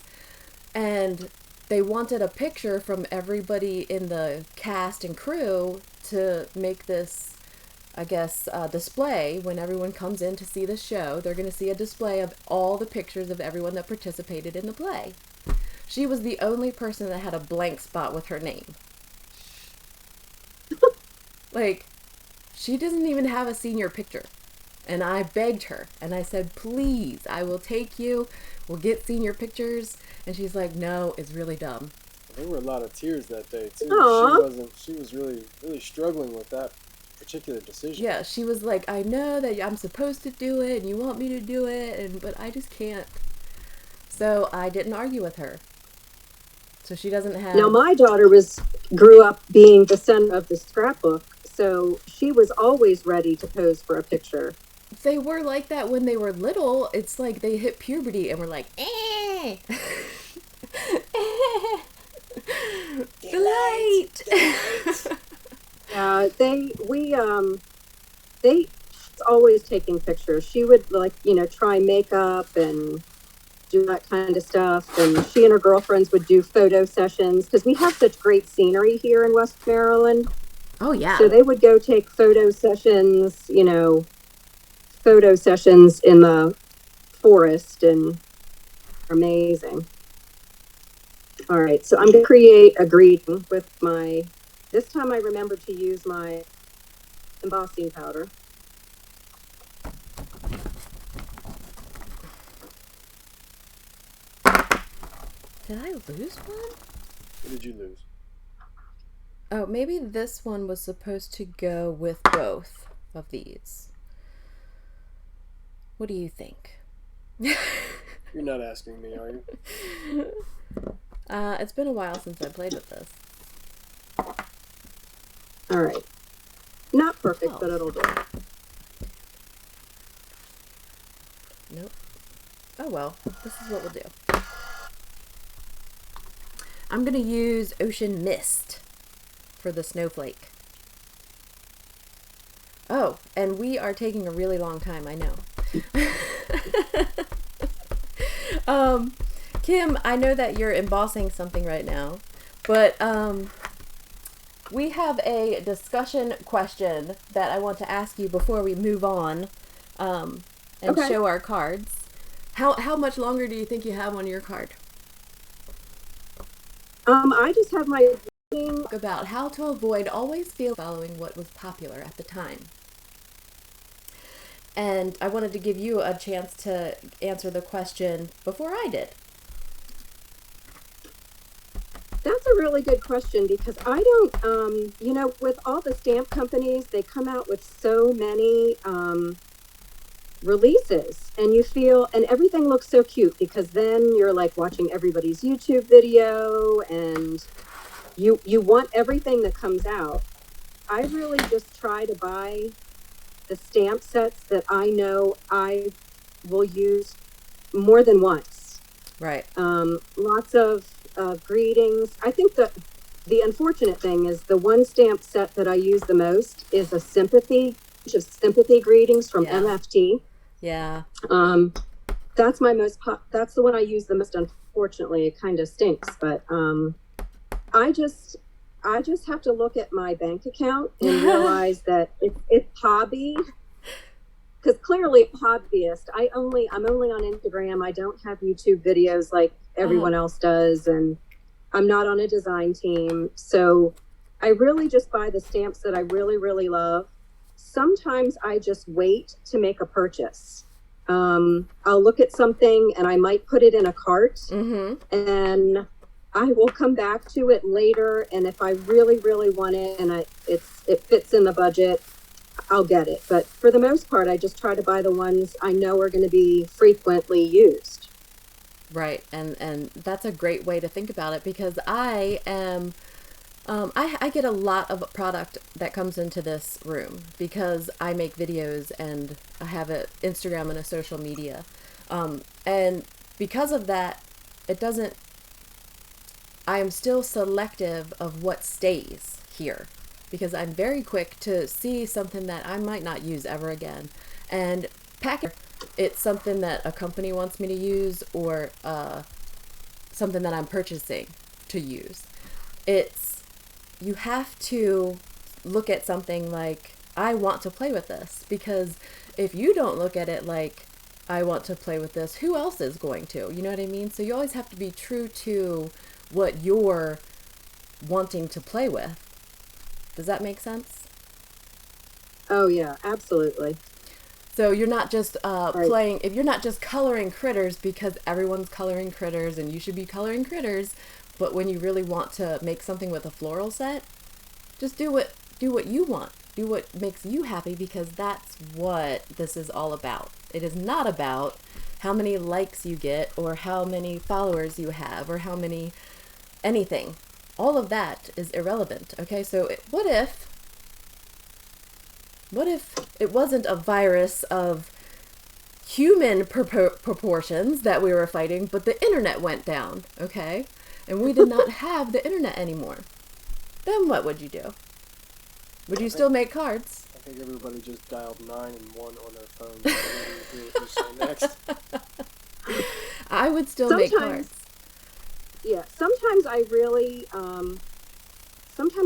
And they wanted a picture from everybody in the cast and crew to make this, I guess, display. When everyone comes in to see the show, they're going to see a display of all the pictures of everyone that participated in the play. She was the only person that had a blank spot with her name. Like, she doesn't even have a senior picture. And I begged her, and I said, please, I will take you. We'll get senior pictures. And she's like, no, it's really dumb. There were a lot of tears that day, too. Aww. She was really, really struggling with that particular decision. Yeah, she was like, I know that I'm supposed to do it, and you want me to do it, but I just can't. So I didn't argue with her. So she doesn't have... Now, my daughter grew up being the center of the scrapbook, so she was always ready to pose for a picture. They were like that when they were little. It's like they hit puberty and we're like, eh. Delight. They always taking pictures. She would try makeup and do that kind of stuff. And she and her girlfriends would do photo sessions because we have such great scenery here in West Maryland. Oh, yeah. So they would go take photo sessions in the forest, and amazing. All right, so I'm going to create a greeting with this time I remembered to use my embossing powder. Did I lose one? What did you lose? Oh, maybe this one was supposed to go with both of these. What do you think? You're not asking me, are you? It's been a while since I played with this. All right. Not perfect, but it'll do. Nope. Oh well, this is what we'll do. I'm going to use Ocean Mist for the snowflake. Oh, and we are taking a really long time, I know. Kim, I know that you're embossing something right now, but we have a discussion question that I want to ask you before we move on and show our cards. How much longer do you think you have on your card? I just have my about how to avoid always following what was popular at the time. And I wanted to give you a chance to answer the question before I did. That's a really good question because I don't, with all the stamp companies, they come out with so many releases, and and everything looks so cute because then you're like watching everybody's YouTube video and you want everything that comes out. I really just try to buy the stamp sets that I know I will use more than once. Right. Lots of greetings. I think that the unfortunate thing is the one stamp set that I use the most is a sympathy greetings from Yeah. MFT. Yeah. That's that's the one I use the most. Unfortunately, it kind of stinks, but I just have to look at my bank account and realize that it's hobby, because clearly hobbyist. I'm only on Instagram. I don't have YouTube videos like everyone else does, and I'm not on a design team. So I really just buy the stamps that I really, really love. Sometimes I just wait to make a purchase. I'll look at something and I might put it in a cart, and I will come back to it later. And if I really, really want it and it fits in the budget, I'll get it. But for the most part, I just try to buy the ones I know are going to be frequently used. Right, and that's a great way to think about it, because I am, I get a lot of product that comes into this room because I make videos and I have an Instagram and a social media, and because of that, I am still selective of what stays here, because I'm very quick to see something that I might not use ever again, and package. It's something that a company wants me to use, or something that I'm purchasing to use. You have to look at something like, I want to play with this, because if you don't look at it like, I want to play with this, who else is going to? You know what I mean? So you always have to be true to what you're wanting to play with. Does that make sense? Oh yeah, absolutely. So you're not just Right. if you're not just coloring critters because everyone's coloring critters and you should be coloring critters, but when you really want to make something with a floral set, just do what you want. Do what makes you happy, because that's what this is all about. It is not about how many likes you get or how many followers you have or how many anything. All of that is irrelevant. Okay? So what if it wasn't a virus of human proportions that we were fighting, but the internet went down, okay? And we did not have the internet anymore. Then what would you do? Would you still make cards? I think everybody just dialed 9 and 1 on their phones. Ready to hear what you say next. I would still make Sometimes, cards. yeah, sometimes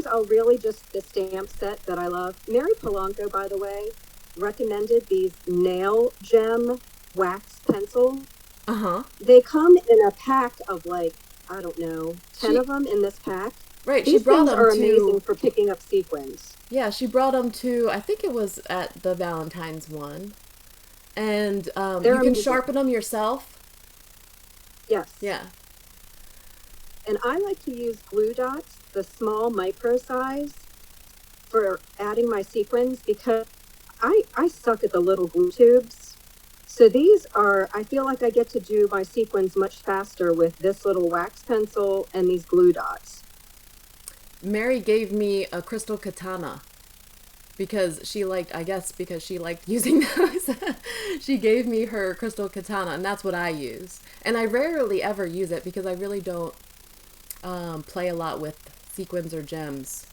I'll really just the stamp set that I love. Mary Polanco, by the way, recommended these nail gem wax pencils. Uh-huh. They come in a pack of like, I don't know, 10 of them in this pack. Right, she These brought things them are to... amazing for picking up sequins. Yeah, she brought them to, I think it was at the Valentine's one. And They're you can amazing. sharpen them yourself. Yes. Yeah. And I like to use glue dots, the small micro size, for adding my sequins, because I suck at the little glue tubes. So I feel like I get to do my sequins much faster with this little wax pencil and these glue dots. Mary gave me a crystal katana because she liked using those. She gave me her crystal katana, and that's what I use. And I rarely ever use it because I really don't play a lot with sequins or gems.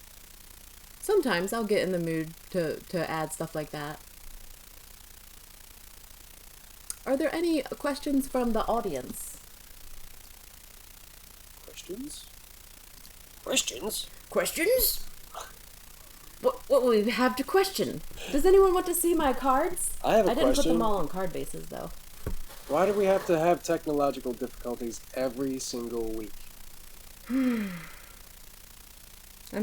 Sometimes I'll get in the mood to add stuff like that. Are there any questions from the audience? Questions? Questions? Questions? What will we have to question? Does anyone want to see my cards? I have a I didn't put question. them all on card bases, though. Why do we have to have technological difficulties every single week? I'm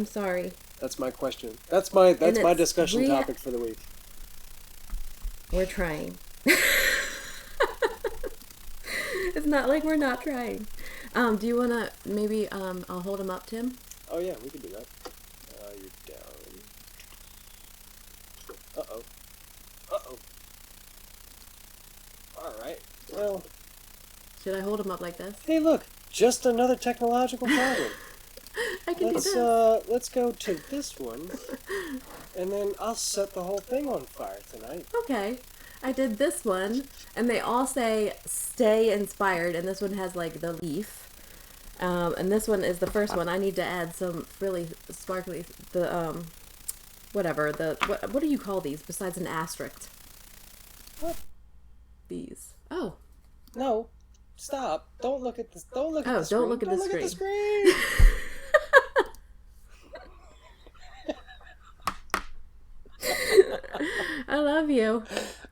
sorry. That's my question. That's my it's discussion re- topic for the week. We're trying. It's not like we're not trying. Do you want to maybe I'll hold them up, Tim? Oh yeah, we can do that. You're down. Uh-oh. Uh-oh. Alright. Well, Should I hold them up like this? hey look, just another technological problem. I can do this. Let's go to this one, and then I'll set the whole thing on fire tonight. Okay. I did this one, and they all say "Stay inspired," and this one has like the leaf. And this one is the first one. I need to add some really sparkly whatever what do you call these besides an asterisk? What? These. Oh. No. Stop. Don't look at this. Don't look at Oh, the screen. don't look at the Don't look at the screen. screen. I love you.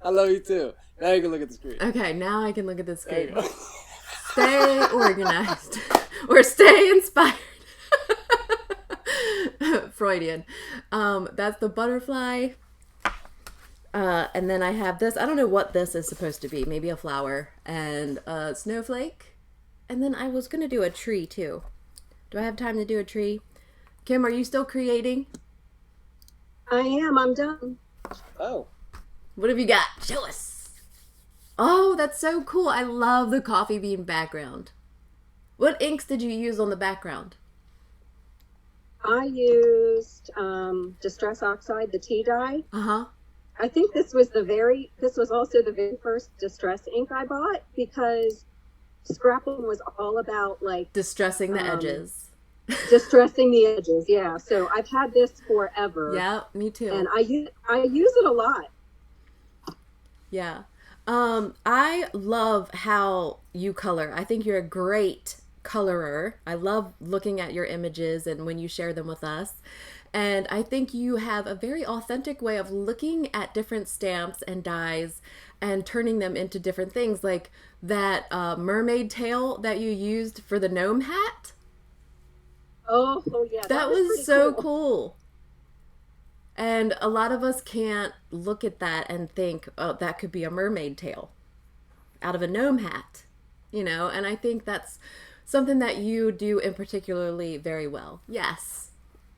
I love you too. Now you can look at the screen. Okay, now I can look at the There you screen. go. Stay organized. Or stay inspired. Freudian. That's the butterfly. And then I have this. I don't know what this is supposed to be. Maybe a flower and a snowflake. And then I was going to do a tree too. Do I have time to do a tree? Kim, are you still creating? I am. I'm done. Oh. What have you got? Show us. Oh, that's so cool. I love the coffee bean background. What inks did you use on the background? I used Distress Oxide, the tea dye. Uh-huh. I think this was also the very first Distress ink I bought, because scrapping was all about like Distressing the edges. distressing the edges. Yeah. So I've had this forever. Yeah, me too. And I use it a lot. Yeah. I love how you color. I think you're a great colorer. I love looking at your images and when you share them with us. And I think you have a very authentic way of looking at different stamps and dyes and turning them into different things, like that mermaid tail that you used for the gnome hat. Oh yeah. That was pretty so cool. And a lot of us can't look at that and think, oh, that could be a mermaid tail out of a gnome hat, you know? And I think that's something that you do in particularly very well. Yes,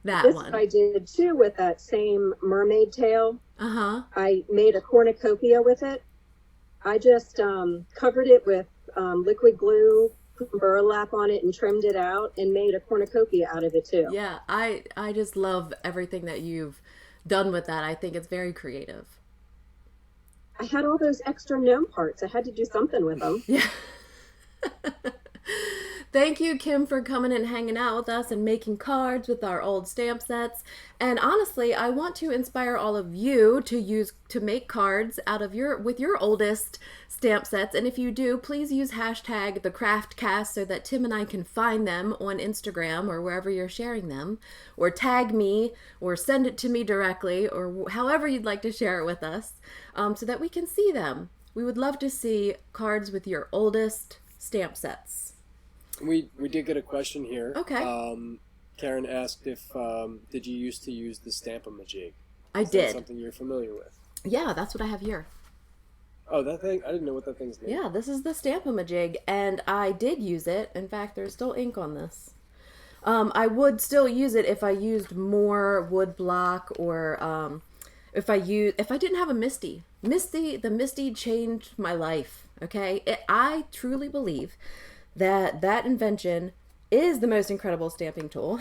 that one. I did too with that same mermaid tail. Uh-huh. I made a cornucopia with it. I just covered it with liquid glue, put burlap on it and trimmed it out and made a cornucopia out of it too. Yeah, I just love everything that you've done with that. I think it's very creative. I had all those extra gnome parts. I had to do something with them. Yeah. Thank you, Kim, for coming and hanging out with us and making cards with our old stamp sets. And honestly, I want to inspire all of you to make cards with your oldest stamp sets. And if you do, please use hashtag #TheCraftCast so that Tim and I can find them on Instagram or wherever you're sharing them, or tag me or send it to me directly, or however you'd like to share it with us, so that we can see them. We would love to see cards with your oldest stamp sets. We did get a question here. Okay. Karen asked if did you used to use the Stamp-A-Majig? I Is that did. something you're familiar with? Yeah, that's what I have here. Oh, that thing? I didn't know what that thing's named. Yeah, this is the Stamp-A-Majig, and I did use it. In fact, there's still ink on this. I would still use it if I used more wood block, or if I didn't have a Misty. The Misty changed my life. Okay, I truly believe that invention is the most incredible stamping tool.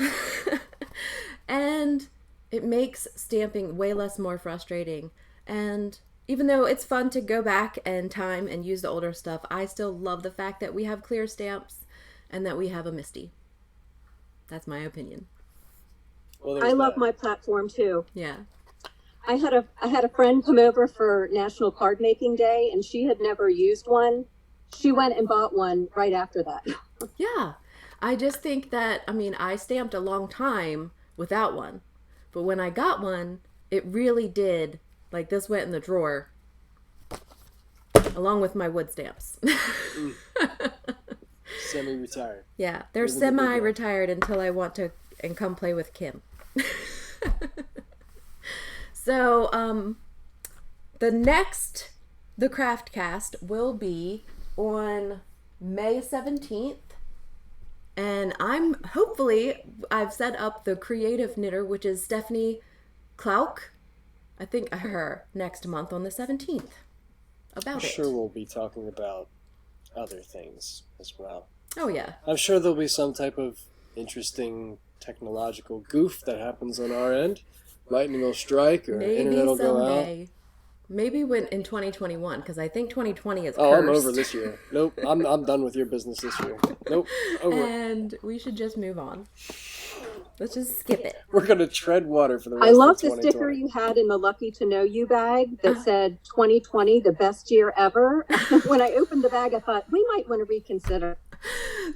And it makes stamping way more frustrating. And even though it's fun to go back in time and use the older stuff, I still love the fact that we have clear stamps and that we have a Misty. That's my opinion. Well, I love my platform too. Yeah. I had a friend come over for National Card Making Day, and she had never used one. She went and bought one right after that. Yeah. I just think that, I stamped a long time without one. But when I got one, it really did. Like, this went in the drawer. Along with my wood stamps. Semi-retired. Yeah. They're Those are the big ones. semi-retired until I want to and come play with Kim. So, the next The Craft Cast will be on May 17th. And I've set up the creative knitter, which is Stephanie Klauk. I think her next month on the 17th. I'm About it. sure we'll be talking about other things as well. Oh, yeah. I'm sure there'll be some type of interesting technological goof that happens on our end. Lightning will strike or Maybe internet will go out. someday. Maybe when in 2021, because I think 2020 is Oh, I'm over cursed. this year. Nope, I'm done with your business this year. Nope, over. And we should just move on. Let's just skip it. We're gonna tread water for the I rest love of the sticker 2020. you had in the Lucky to Know You bag that said 2020, the best year ever. When I opened the bag, I thought we might want to reconsider.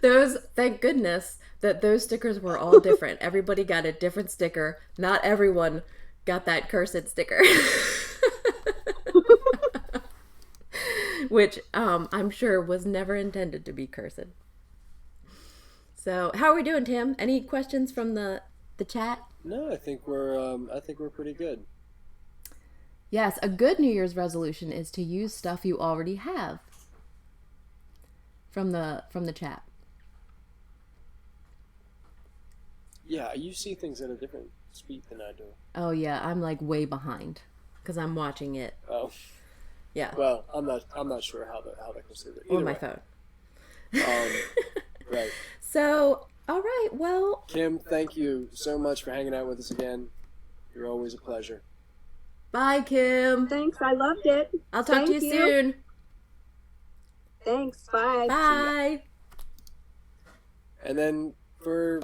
Thank goodness that those stickers were all different. Everybody got a different sticker. Not everyone got that cursed sticker. Which I'm sure was never intended to be cursed. So, how are we doing, Tim? Any questions from the chat? No, I think we're pretty good. Yes, a good New Year's resolution is to use stuff you already have. From the chat. Yeah, you see things at a different speed than I do. Oh yeah, I'm like way behind because I'm watching it. Oh, Yeah. well, I'm not sure how that goes through. On my phone. Right. So, all right, well, Kim, thank you so much for hanging out with us again. You're always a pleasure. bye, Kim. Thanks, I loved it. I'll talk to you soon. Thanks, bye. Bye. And then for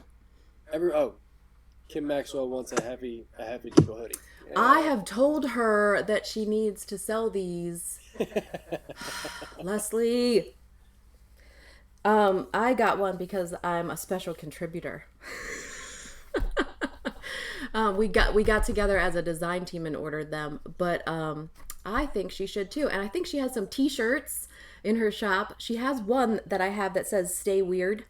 Kim Maxwell wants a heavy Doodle hoodie. Yeah. I have told her that she needs to sell these. Leslie. I got one because I'm a special contributor. We got together as a design team and ordered them, but I think she should too. And I think she has some t-shirts in her shop. She has one that I have that says "Stay Weird."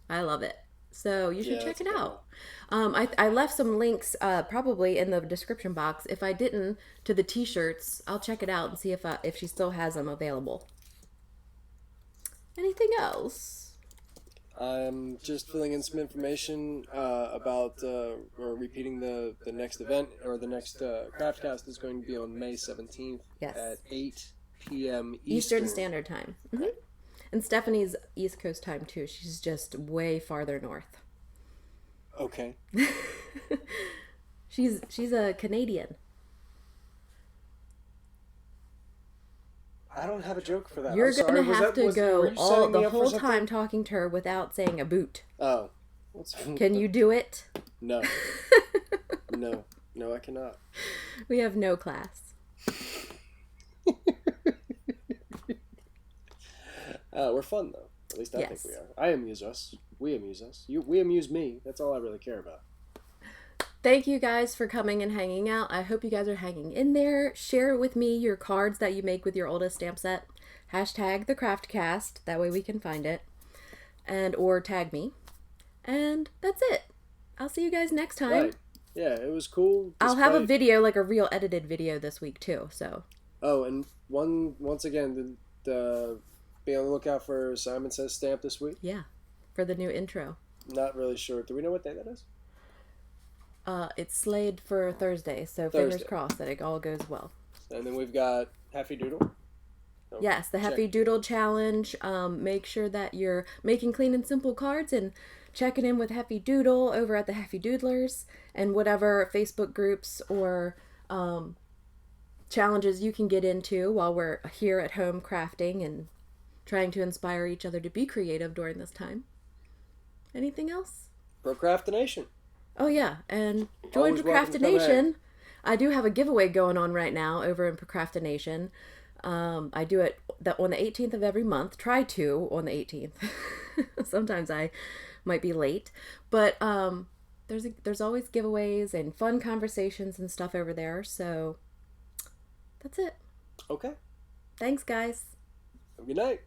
I love it. So you should check it out. I left some links probably in the description box. If I didn't, to the t-shirts, I'll check it out and see if she still has them available. Anything else? I'm just filling in some information about or repeating the next event, or the next Craftcast is going to be on May 17th Yes. at 8 p.m. Eastern Standard Time. Mm-hmm. And Stephanie's East Coast time too. She's just way farther north. Okay. She's a Canadian. I don't have a joke for that. You're I'm sorry. gonna have to go the whole something? time talking to her without saying a boot. Oh. Can you do it? No. No, I cannot. We have no class. We're fun though. At least I think Yes. we are. I amuse us. We amuse us. We amuse me. That's all I really care about. Thank you guys for coming and hanging out. I hope you guys are hanging in there. Share with me your cards that you make with your oldest stamp set. Hashtag the Craftcast. That way we can find it. Or tag me. And that's it. I'll see you guys next time. Right. Yeah, it was cool. I'll have a despite- video, like a real edited video this week too. So Oh, and once again, be on the lookout for Simon Says Stamp this week. yeah, for the new intro. Not really sure. Do we know what day that is? It's slayed for Thursday, so Thursday. fingers crossed that it all goes well. And then we've got Happy Doodle. So Yes, the check- Happy Doodle Challenge. Make sure that you're making clean and simple cards and checking in with Happy Doodle over at the Happy Doodlers and whatever Facebook groups or challenges you can get into while we're here at home crafting and trying to inspire each other to be creative during this time. Anything else? Procrastination. Oh yeah, and join Always welcome to come Procrastination. I do have a giveaway going on right now over in Procrastination. I do it on the 18th of every month. Try to on the 18th. Sometimes I might be late, but there's always giveaways and fun conversations and stuff over there. So that's it. Okay. Thanks, guys. Have a good night.